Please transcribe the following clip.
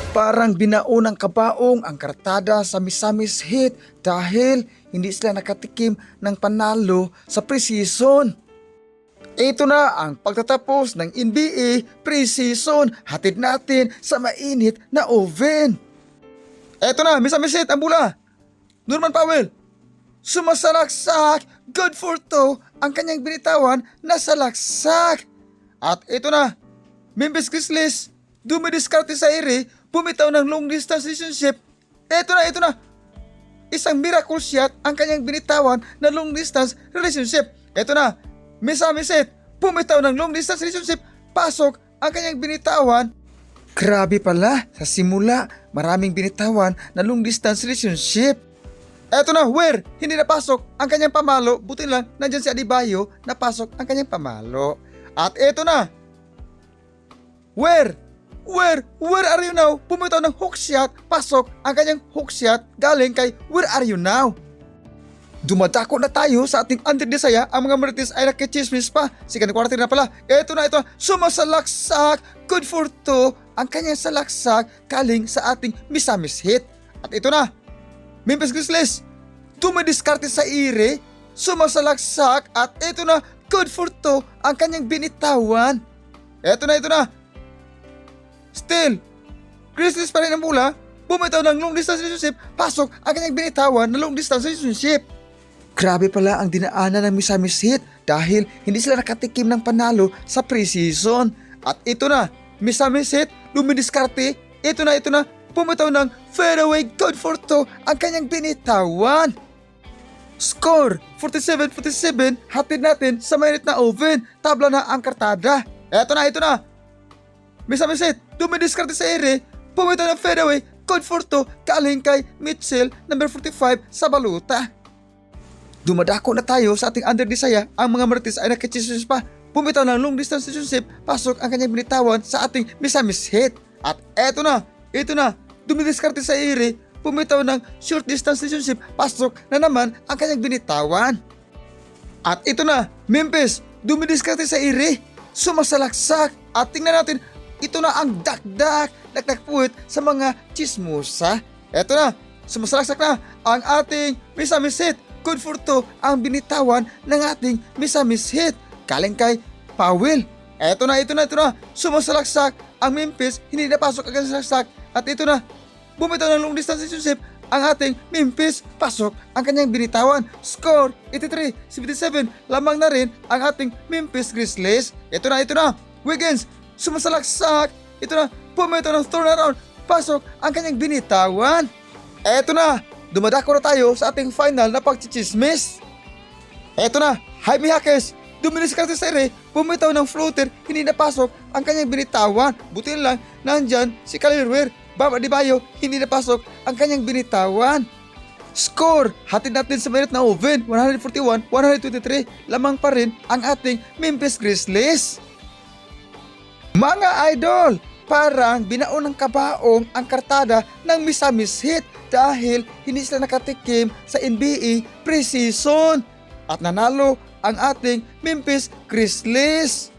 Parang binaon ng kabaong ang kartada sa Misamis Heat dahil hindi sila nakatikim ng panalo sa preseason. Ito na ang pagtatapos ng NBA preseason. Hatid natin sa mainit na oven. Ito na, Misamis Heat ang bola. Norman Powell. Sumasalaksak. Good for two. Ang kanyang binitawan na salaksak. At ito na, Memphis Grizzlies. Dumidiskarte sa ere. Bumitaw ng long distance relationship. Ito na. Isang miracle shot ang kanyang binitawan na long distance relationship. Ito na, Misamis Heat. Bumitaw ng long distance relationship. Pasok ang kanyang binitawan. Grabe pala, sa simula, maraming binitawan na long distance relationship. Eto na, where? Hindi napasok ang kanyang pamalo. Buti lang, nandyan si Adebayo, napasok ang kanyang pamalo. At eto na, where are you now? Pumitaw ng hook shot, pasok ang kanyang hook shot galing kay where are you now? Dumadako na tayo sa ating Under Desaya. Ang mga Marites ay nakichismis pa. Second quarter na pala. Ito na, sumasalaksak. Good for two. Ang kanyang salaksak galing sa ating Misamis Heat. At ito na, Memphis Grizzlies. Dumidiskarte sa ire. Sumasalaksak. At ito na, good for two. Ang kanyang binitawan. Ito na. Still, Grizzlies pa rin ang bola. Bumitaw ng long distance relationship. Pasok ang kanyang binitawan na long distance relationship. Grabe pala ang dinaanan ng Misamis Heat dahil hindi sila nakatikim ng panalo sa preseason. At ito na, Misamis Heat dumidiskarte. Ito na, bumitaw ng fairway. Good for two ang kanyang binitawan. Score 47-47. Hatid natin sa mainit na oven. Tabla na ang kartada. Ito na. Misamis Heat dumidiskarte sa ere. Bumitaw ng fairway. Good for two galing kay Mitchell number 45 sa baluta. Dumadako na tayo sa ating Under Desaya. Ang mga Marites ay nakichismis pa. Bumitaw ng long distance relationship. Pasok ang kanyang binitawan sa ating Misamis Heat. At eto na. Dumidiskarte sa ere. Bumitaw ng short distance relationship. Pasok na naman ang kanyang binitawan. At ito na, Memphis. Dumidiskarte sa ere. Sumasalaksak. At tingnan natin, ito na ang dakdak puwit sa mga chismosa. Eto na, sumasalaksak na ang ating Misamis Heat. Good for two ang binitawan ng ating Misamis Heat galing kay Powell. Eto na. Sumasalaksak ang Memphis. Hindi napasok ang salaksak. At ito na, bumitaw ng long distance relationship ang ating Memphis. Pasok ang kanyang binitawan. Score 83-77. Lamang na rin ang ating Memphis Grizzlies. Ito na. Wiggins. Sumasalaksak. Ito na, bumitaw ng turnaround. Pasok ang kanyang binitawan. Eto na, dumadako na tayo sa ating final na pagchichismis. Eto na, Jaime Jaquez. Dumidiskarte sa ere. Bumitaw ng floater. Hindi napasok ang kanyang binitawan. Buti lang, nandyan si Khalil Ware. Bam Adebayo. Hindi napasok ang kanyang binitawan. Score, hatid natin sa mainit na oven. 141-123. Lamang pa rin ang ating Memphis Grizzlies. Mga idol, parang binaon ng kabaong ang kartada ng Misamis Heat dahil hindi sila nakatikim sa NBA preseason at nanalo ang ating Memphis Grizzlies.